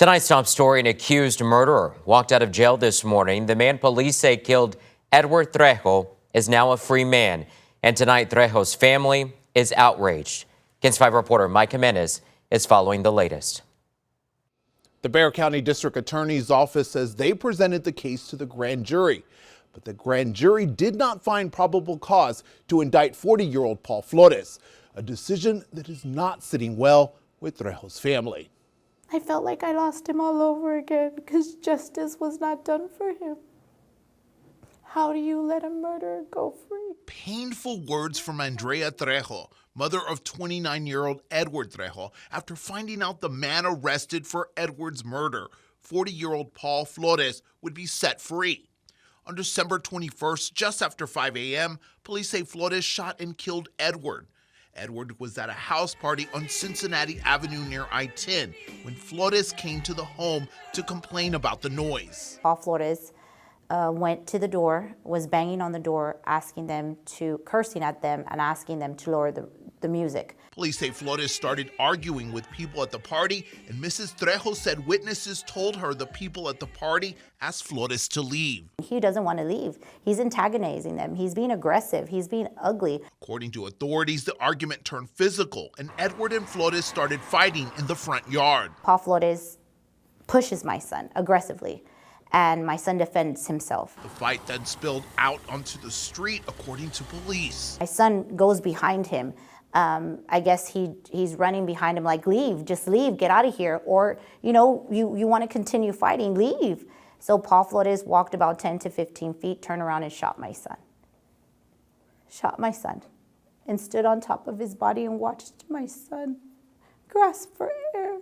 Tonight's top story, an accused murderer walked out of jail this morning. The man police say killed Edward Trejo is now a free man. And tonight, Trejo's family is outraged. KENS 5 reporter Mike Jimenez is following the latest. The Bexar County District Attorney's Office says they presented the case to the grand jury, but the grand jury did not find probable cause to indict 40-year-old Paul Flores, a decision that is not sitting well with Trejo's family. I felt like I lost him all over again because justice was not done for him. How do you let a murderer go free? Painful words from Andrea Trejo, mother of 29-year-old Edward Trejo, after finding out the man arrested for Edward's murder, 40-year-old Paul Flores, would be set free. On December 21st, just after 5 a.m., police say Flores shot and killed Edward. Edward was at a house party on Cincinnati Avenue near I-10 when Flores came to the home to complain about the noise. Paul Flores went to the door, was banging on the door, cursing at them and asking them to lower the music. Police say Flores started arguing with people at the party, and Mrs. Trejo said witnesses told her the people at the party asked Flores to leave. He doesn't want to leave. He's antagonizing them. He's being aggressive. He's being ugly. According to authorities, the argument turned physical, and Edward and Flores started fighting in the front yard. Paul Flores pushes my son aggressively, and my son defends himself. The fight then spilled out onto the street, according to police. My son goes behind him. I guess he's running behind him like, leave, just leave, get out of here. Or, you want to continue fighting, leave. So Paul Flores walked about 10 to 15 feet, turned around and shot my son. Shot my son and stood on top of his body and watched my son grasp for air.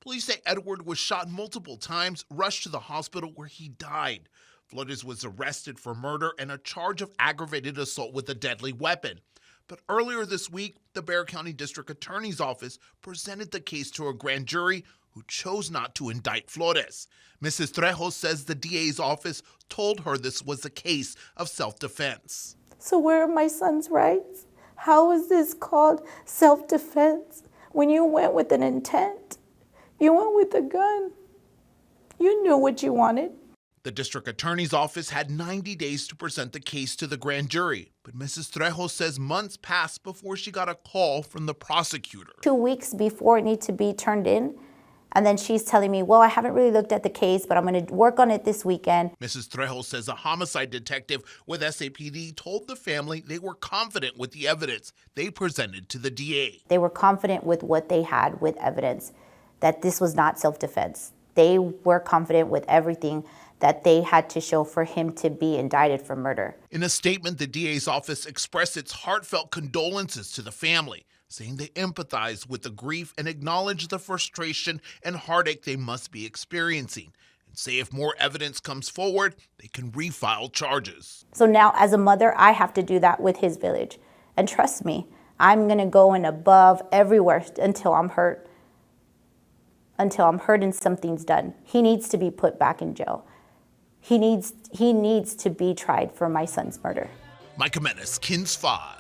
Police say Edward was shot multiple times, rushed to the hospital where he died. Flores was arrested for murder and a charge of aggravated assault with a deadly weapon. But earlier this week, the Bexar County District Attorney's Office presented the case to a grand jury who chose not to indict Flores. Mrs. Trejo says the DA's office told her this was a case of self-defense. So where are my son's rights? How is this called self-defense when you went with an intent? You went with a gun. You knew what you wanted. The district attorney's office had 90 days to present the case to the grand jury, but Mrs. Trejo says months passed before she got a call from the prosecutor. 2 weeks before it needs to be turned in, and then she's telling me, well, I haven't really looked at the case, but I'm going to work on it this weekend. Mrs. Trejo says a homicide detective with SAPD told the family they were confident with the evidence they presented to the DA. They were confident with what they had with evidence, that this was not self-defense. They were confident with everything that they had to show for him to be indicted for murder. In a statement, the DA's office expressed its heartfelt condolences to the family, saying they empathize with the grief and acknowledge the frustration and heartache they must be experiencing, and say if more evidence comes forward, they can refile charges. So now, as a mother, I have to do that with his village. And trust me, I'm gonna go in above everywhere until I'm hurt. Until I'm hurt and something's done. He needs to be put back in jail. He needs to be tried for my son's murder. Mike Jimenez, KENS 5.